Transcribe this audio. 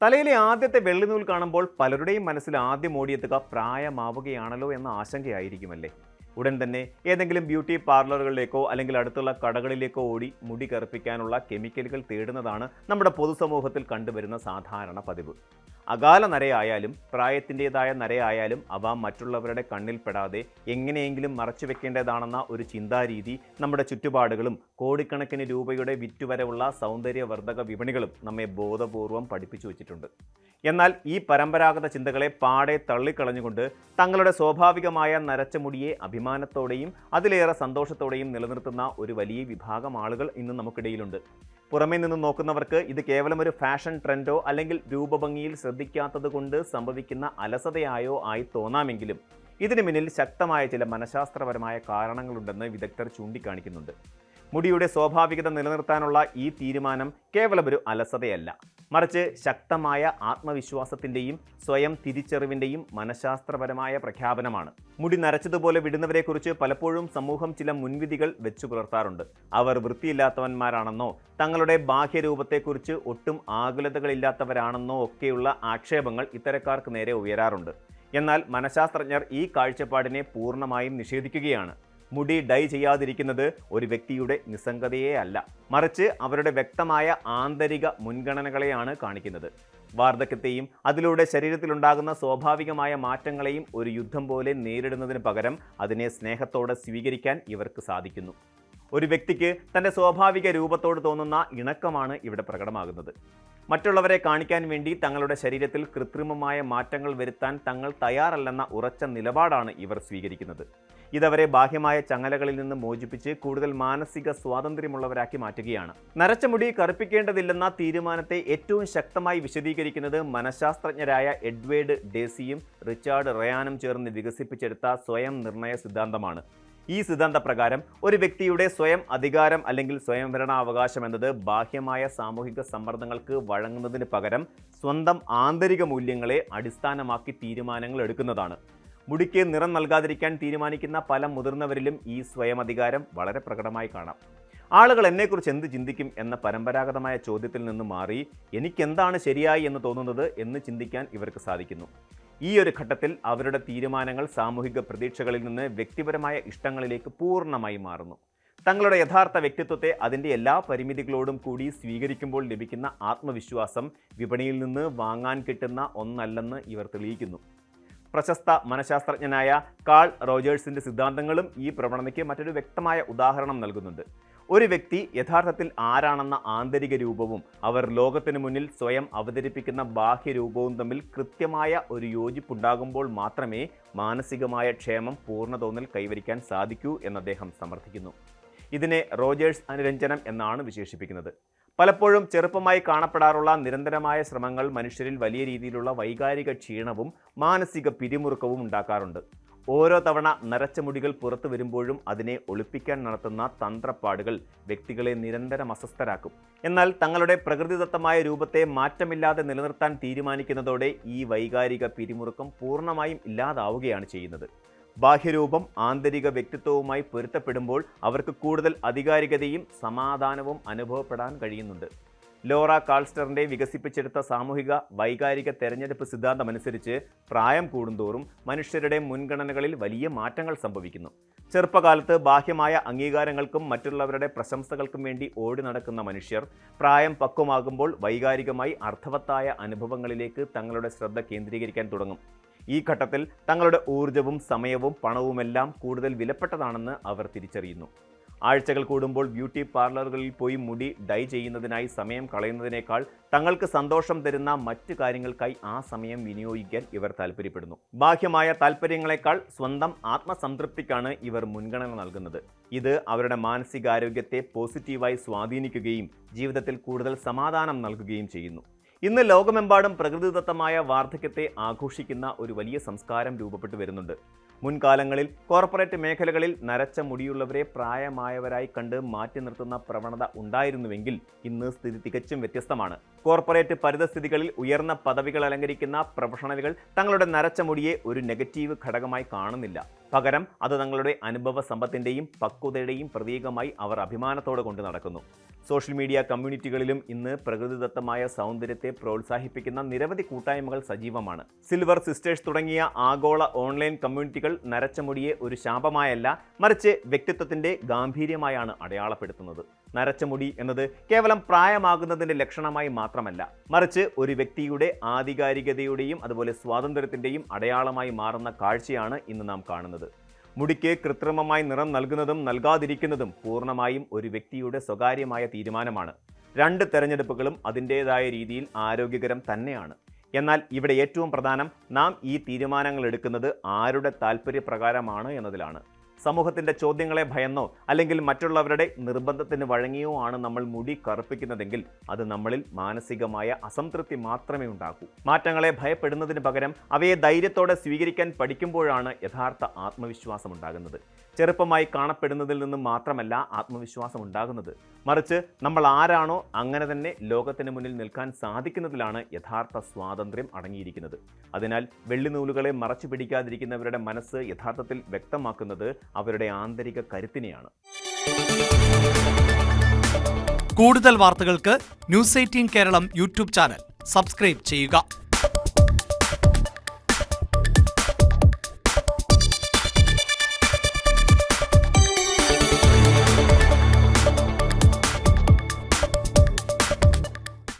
തലയിലെ ആദ്യത്തെ വെള്ളിനൂൽ കാണുമ്പോൾ പലരുടെയും മനസ്സിൽ ആദ്യം ഓടിയെത്തുക പ്രായമാവുകയാണല്ലോ എന്ന ആശങ്കയായിരിക്കുമല്ലേ. ഉടൻ തന്നെ ഏതെങ്കിലും ബ്യൂട്ടി പാർലറുകളിലേക്കോ അല്ലെങ്കിൽ അടുത്തുള്ള കടകളിലേക്കോ ഓടി മുടി കറുപ്പിക്കാനുള്ള കെമിക്കലുകൾ തേടുന്നതാണ് നമ്മുടെ പൊതുസമൂഹത്തിൽ കണ്ടുവരുന്ന സാധാരണ പതിവ്. അകാല നരയായാലും പ്രായത്തിൻ്റെതായ നരയായാലും അവ മറ്റുള്ളവരുടെ കണ്ണിൽപ്പെടാതെ എങ്ങനെയെങ്കിലും മറച്ചു വെക്കേണ്ടതാണെന്ന ഒരു ചിന്താരീതി നമ്മുടെ ചുറ്റുപാടുകളും കോടിക്കണക്കിന് രൂപയുടെ വിറ്റുവരവുള്ള സൗന്ദര്യവർദ്ധക വിപണികളും നമ്മെ ബോധപൂർവം പഠിപ്പിച്ചു വച്ചിട്ടുണ്ട്. എന്നാൽ ഈ പരമ്പരാഗത ചിന്തകളെ പാടെ തള്ളിക്കളഞ്ഞുകൊണ്ട് തങ്ങളുടെ സ്വാഭാവികമായ നരച്ച മുടിയെ അഭിമാനത്തോടെയും അതിലേറെ സന്തോഷത്തോടെയും നിലനിർത്തുന്ന ഒരു വലിയ വിഭാഗം ആളുകൾ ഇന്ന് നമുക്കിടയിലുണ്ട്. പുറമേ നിന്ന് നോക്കുന്നവർക്ക് ഇത് കേവലം ഒരു ഫാഷൻ ട്രെൻഡോ അല്ലെങ്കിൽ രൂപഭംഗിയിൽ ശ്രദ്ധിക്കാത്തത് കൊണ്ട് സംഭവിക്കുന്ന അലസതയായോ ആയി തോന്നാമെങ്കിലും ഇതിനു പിന്നിൽ ശക്തമായ ചില മനഃശാസ്ത്രപരമായ കാരണങ്ങളുണ്ടെന്ന് വിദഗ്ധർ ചൂണ്ടിക്കാണിക്കുന്നുണ്ട്. മുടിയുടെ സ്വാഭാവികത നിലനിർത്താനുള്ള ഈ തീരുമാനം കേവലം ഒരു അലസതയല്ല, മറിച്ച് ശക്തമായ ആത്മവിശ്വാസത്തിൻ്റെയും സ്വയം തിരിച്ചറിവിൻ്റെയും മനഃശാസ്ത്രപരമായ പ്രഖ്യാപനമാണ്. മുടി നരച്ചതുപോലെ വിടുന്നവരെക്കുറിച്ച് പലപ്പോഴും സമൂഹം ചില മുൻവിധികൾ വെച്ചു പുലർത്താറുണ്ട്. അവർ വൃത്തിയില്ലാത്തവന്മാരാണെന്നോ തങ്ങളുടെ ബാഹ്യരൂപത്തെക്കുറിച്ച് ഒട്ടും ആകുലതകളില്ലാത്തവരാണെന്നോ ഒക്കെയുള്ള ആക്ഷേപങ്ങൾ ഇത്തരക്കാർക്ക് നേരെ ഉയരാറുണ്ട്. എന്നാൽ മനഃശാസ്ത്രജ്ഞർ ഈ കാഴ്ചപ്പാടിനെ പൂർണ്ണമായും നിഷേധിക്കുകയാണ്. മുടി ഡൈ ചെയ്യാതിരിക്കുന്നത് ഒരു വ്യക്തിയുടെ നിസ്സംഗതയെ അല്ല, മറിച്ച് അവരുടെ വ്യക്തമായ ആന്തരിക മുൻഗണനകളെയാണ് കാണിക്കുന്നത്. വാർദ്ധക്യത്തെയും അതിലൂടെ ശരീരത്തിലുണ്ടാകുന്ന സ്വാഭാവികമായ മാറ്റങ്ങളെയും ഒരു യുദ്ധം പോലെ നേരിടുന്നതിന് പകരം അതിനെ സ്നേഹത്തോടെ സ്വീകരിക്കാൻ ഇവർക്ക് സാധിക്കുന്നു. ഒരു വ്യക്തിക്ക് തൻ്റെ സ്വാഭാവിക രൂപത്തോട് തോന്നുന്ന ഇണക്കമാണ് ഇവിടെ പ്രകടമാകുന്നത്. മറ്റുള്ളവരെ കാണിക്കാൻ വേണ്ടി തങ്ങളുടെ ശരീരത്തിൽ കൃത്രിമമായ മാറ്റങ്ങൾ വരുത്താൻ തങ്ങൾ തയ്യാറല്ലെന്ന ഉറച്ച നിലപാടാണ് ഇവർ സ്വീകരിക്കുന്നത്. ഇതവരെ ബാഹ്യമായ ചങ്ങലകളിൽ നിന്ന് മോചിപ്പിച്ച് കൂടുതൽ മാനസിക സ്വാതന്ത്ര്യമുള്ളവരാക്കി മാറ്റുകയാണ്. നരച്ച മുടി കറുപ്പിക്കേണ്ടതില്ലെന്ന തീരുമാനത്തെ ഏറ്റവും ശക്തമായി വിശദീകരിക്കുന്നത് മനഃശാസ്ത്രജ്ഞരായ എഡ്വേർഡ് ഡേസിയും റിച്ചാർഡ് റയാനും ചേർന്ന് വികസിപ്പിച്ചെടുത്ത സ്വയം നിർണയ സിദ്ധാന്തമാണ്. ഈ സിദ്ധാന്തപ്രകാരം ഒരു വ്യക്തിയുടെ സ്വയം അധികാരം അല്ലെങ്കിൽ സ്വയംഭരണാവകാശം എന്നത് ബാഹ്യമായ സാമൂഹിക സമ്മർദ്ദങ്ങൾക്ക് വഴങ്ങുന്നതിന് പകരം സ്വന്തം ആന്തരിക മൂല്യങ്ങളെ അടിസ്ഥാനമാക്കി തീരുമാനങ്ങൾ എടുക്കുന്നതാണ്. മുടിക്ക് നിറം നൽകാതിരിക്കാൻ തീരുമാനിക്കുന്ന പല മുതിർന്നവരിലും ഈ സ്വയം അധികാരം വളരെ പ്രകടമായി കാണാം. ആളുകൾ എന്നെക്കുറിച്ച് എന്ത് ചിന്തിക്കും എന്ന പരമ്പരാഗതമായ ചോദ്യത്തിൽ നിന്ന് മാറി എനിക്കെന്താണ് ശരിയായി എന്ന് തോന്നുന്നത് എന്ന് ചിന്തിക്കാൻ ഇവർക്ക് സാധിക്കുന്നു. ഈ ഒരു ഘട്ടത്തിൽ അവരുടെ തീരുമാനങ്ങൾ സാമൂഹിക പ്രതീക്ഷകളിൽ നിന്ന് വ്യക്തിപരമായ ഇഷ്ടങ്ങളിലേക്ക് പൂർണ്ണമായി മാറുന്നു. തങ്ങളുടെ യഥാർത്ഥ വ്യക്തിത്വത്തെ അതിൻ്റെ എല്ലാ പരിമിതികളോടും കൂടി സ്വീകരിക്കുമ്പോൾ ലഭിക്കുന്ന ആത്മവിശ്വാസം വിപണിയിൽ നിന്ന് വാങ്ങാൻ കിട്ടുന്ന ഒന്നല്ലെന്ന് ഇവർ തെളിയിക്കുന്നു. പ്രശസ്ത മനഃശാസ്ത്രജ്ഞനായ കാൾ റോജേഴ്സിൻ്റെ സിദ്ധാന്തങ്ങളും ഈ പ്രവണതയ്ക്ക് മറ്റൊരു വ്യക്തമായ ഉദാഹരണം നൽകുന്നുണ്ട്. ഒരു വ്യക്തി യഥാർത്ഥത്തിൽ ആരാണെന്ന ആന്തരിക രൂപവും അവർ ലോകത്തിന് മുന്നിൽ സ്വയം അവതരിപ്പിക്കുന്ന ബാഹ്യരൂപവും തമ്മിൽ കൃത്യമായ ഒരു യോജിപ്പുണ്ടാകുമ്പോൾ മാത്രമേ മാനസികമായ ക്ഷേമം പൂർണ്ണതോതിൽ കൈവരിക്കാൻ സാധിക്കൂ എന്ന് അദ്ദേഹം സമർത്ഥിക്കുന്നു. ഇതിനെ റോജേഴ്സ് അനുരഞ്ജനം എന്നാണ് വിശേഷിപ്പിക്കുന്നത്. പലപ്പോഴും ചെറുപ്പമായി കാണപ്പെടാറുള്ള നിരന്തരമായ ശ്രമങ്ങൾ മനുഷ്യരിൽ വലിയ രീതിയിലുള്ള വൈകാരിക ക്ഷീണവും മാനസിക പിരിമുറുക്കവും ഉണ്ടാക്കാറുണ്ട്. ഓരോ തവണ നരച്ച മുടികൾ പുറത്തു വരുമ്പോഴും അതിനെ ഒളിപ്പിക്കാൻ നടത്തുന്ന തന്ത്രപ്പാടുകൾ വ്യക്തികളെ നിരന്തരം അസ്വസ്ഥരാക്കും. എന്നാൽ തങ്ങളുടെ പ്രകൃതിദത്തമായ രൂപത്തെ മാറ്റമില്ലാതെ നിലനിർത്താൻ തീരുമാനിക്കുന്നതോടെ ഈ വൈകാരിക പിരിമുറുക്കം പൂർണ്ണമായും ഇല്ലാതാവുകയാണ് ചെയ്യുന്നത്. ബാഹ്യരൂപം ആന്തരിക വ്യക്തിത്വവുമായി പൊരുത്തപ്പെടുമ്പോൾ അവർക്ക് കൂടുതൽ ആധികാരികതയും സമാധാനവും അനുഭവപ്പെടാൻ കഴിയുന്നുണ്ട്. ലോറ കാൾസ്റ്ററിൻ്റെ വികസിപ്പിച്ചെടുത്ത സാമൂഹിക വൈകാരിക തെരഞ്ഞെടുപ്പ് സിദ്ധാന്തമനുസരിച്ച് പ്രായം കൂടുന്തോറും മനുഷ്യരുടെ മുൻഗണനകളിൽ വലിയ മാറ്റങ്ങൾ സംഭവിക്കുന്നു. ചെറുപ്പകാലത്ത് ബാഹ്യമായ അംഗീകാരങ്ങൾക്കും മറ്റുള്ളവരുടെ പ്രശംസകൾക്കും വേണ്ടി ഓടി നടക്കുന്ന മനുഷ്യർ പ്രായം പക്വമാകുമ്പോൾ വൈകാരികമായി അർത്ഥവത്തായ അനുഭവങ്ങളിലേക്ക് തങ്ങളുടെ ശ്രദ്ധ കേന്ദ്രീകരിക്കാൻ തുടങ്ങും. ഈ ഘട്ടത്തിൽ തങ്ങളുടെ ഊർജവും സമയവും പണവുമെല്ലാം കൂടുതൽ വിലപ്പെട്ടതാണെന്ന് അവർ തിരിച്ചറിയുന്നു. ആഴ്ചകൾ കൂടുമ്പോൾ ബ്യൂട്ടി പാർലറുകളിൽ പോയി മുടി ഡൈ ചെയ്യുന്നതിനായി സമയം കളയുന്നതിനേക്കാൾ തങ്ങൾക്ക് സന്തോഷം തരുന്ന മറ്റു കാര്യങ്ങൾക്കായി ആ സമയം വിനിയോഗിക്കാൻ ഇവർ താല്പര്യപ്പെടുന്നു. ബാഹ്യമായ താല്പര്യങ്ങളെക്കാൾ സ്വന്തം ആത്മസംതൃപ്തിക്കാണ് ഇവർ മുൻഗണന നൽകുന്നത്. ഇത് അവരുടെ മാനസികാരോഗ്യത്തെ പോസിറ്റീവായി സ്വാധീനിക്കുകയും ജീവിതത്തിൽ കൂടുതൽ സമാധാനം നൽകുകയും ചെയ്യുന്നു. ഇന്ന് ലോകമെമ്പാടും പ്രകൃതിദത്തമായ വാർദ്ധക്യത്തെ ആഘോഷിക്കുന്ന ഒരു വലിയ സംസ്കാരം രൂപപ്പെട്ടു വരുന്നുണ്ട്. മുൻകാലങ്ങളിൽ കോർപ്പറേറ്റ് മേഖലകളിൽ നരച്ച മുടിയുള്ളവരെ പ്രായമായവരായി കണ്ട് മാറ്റി നിർത്തുന്ന പ്രവണത ഉണ്ടായിരുന്നുവെങ്കിൽ ഇന്ന് സ്ഥിതി തികച്ചും വ്യത്യസ്തമാണ്. കോർപ്പറേറ്റ് പരിതസ്ഥിതികളിൽ ഉയർന്ന പദവികൾ അലങ്കരിക്കുന്ന പ്രൊഫഷണലുകൾ തങ്ങളുടെ നരച്ച മുടിയെ ഒരു നെഗറ്റീവ് ഘടകമായി കാണുന്നില്ല. പകരം അത് തങ്ങളുടെ അനുഭവ സമ്പത്തിൻ്റെയും പക്വതയുടെയും പ്രതീകമായി അവർ അഭിമാനത്തോടെ കൊണ്ട് നടക്കുന്നു. സോഷ്യൽ മീഡിയ കമ്മ്യൂണിറ്റികളിലും ഇന്ന് പ്രകൃതിദത്തമായ സൗന്ദര്യത്തെ പ്രോത്സാഹിപ്പിക്കുന്ന നിരവധി കൂട്ടായ്മകൾ സജീവമാണ്. സിൽവർ സിസ്റ്റേഴ്സ് തുടങ്ങിയ ആഗോള ഓൺലൈൻ കമ്മ്യൂണിറ്റികൾ നരച്ച മുടിയെ ഒരു ശാപമായല്ല, മറിച്ച് വ്യക്തിത്വത്തിന്റെ ഗാംഭീര്യമായാണ് അടയാളപ്പെടുത്തുന്നത്. നരച്ച മുടി എന്നത് കേവലം പ്രായമാകുന്നതിന്റെ ലക്ഷണമായി മാത്രമല്ല, മറിച്ച് ഒരു വ്യക്തിയുടെ ആധികാരികതയുടെയും അതുപോലെ സ്വാതന്ത്ര്യത്തിന്റെയും അടയാളമായി മാറുന്ന കാഴ്ചയാണ് ഇന്ന് നാം കാണുന്നത്. മുടിക്ക് കൃത്രിമമായി നിറം നൽകുന്നതും നൽകാതിരിക്കുന്നതും പൂർണ്ണമായും ഒരു വ്യക്തിയുടെ സ്വകാര്യമായ തീരുമാനമാണ്. 2 തെരഞ്ഞെടുപ്പുകളും അതിൻ്റേതായ രീതിയിൽ ആരോഗ്യകരം തന്നെയാണ്. എന്നാൽ ഇവിടെ ഏറ്റവും പ്രധാനം നാം ഈ തീരുമാനങ്ങൾ എടുക്കുന്നത് ആരുടെ താല്പര്യപ്രകാരമാണ് എന്നതിലാണ്. സമൂഹത്തിൻ്റെ ചോദ്യങ്ങളെ ഭയന്നോ അല്ലെങ്കിൽ മറ്റുള്ളവരുടെ നിർബന്ധത്തിന് വഴങ്ങിയോ ആണ് നമ്മൾ മുടി കറുപ്പിക്കുന്നതെങ്കിൽ അത് നമ്മളിൽ മാനസികമായ അസംതൃപ്തി മാത്രമേ ഉണ്ടാക്കൂ. മാറ്റങ്ങളെ ഭയപ്പെടുന്നതിന് പകരം അവയെ ധൈര്യത്തോടെ സ്വീകരിക്കാൻ പഠിക്കുമ്പോഴാണ് യഥാർത്ഥ ആത്മവിശ്വാസം ഉണ്ടാകുന്നത്. ചെറുപ്പമായി കാണപ്പെടുന്നതിൽ നിന്നും മാത്രമല്ല ആത്മവിശ്വാസം ഉണ്ടാകുന്നത്, മറിച്ച് നമ്മൾ ആരാണോ അങ്ങനെ തന്നെ ലോകത്തിന് മുന്നിൽ നിൽക്കാൻ സാധിക്കുന്നതിലാണ് യഥാർത്ഥ സ്വാതന്ത്ര്യം അടങ്ങിയിരിക്കുന്നത്. അതിനാൽ വെള്ളിനൂലുകളെ മറച്ചു പിടിക്കാതിരിക്കുന്നവരുടെ മനസ്സ് യഥാർത്ഥത്തിൽ വ്യക്തമാക്കുന്നത് അവരുടെ ആന്തരിക കരുത്തിനെയാണ്. കൂടുതൽ വാർത്തകൾക്ക് news 18 Keralam YouTube channel subscribe ചെയ്യുക.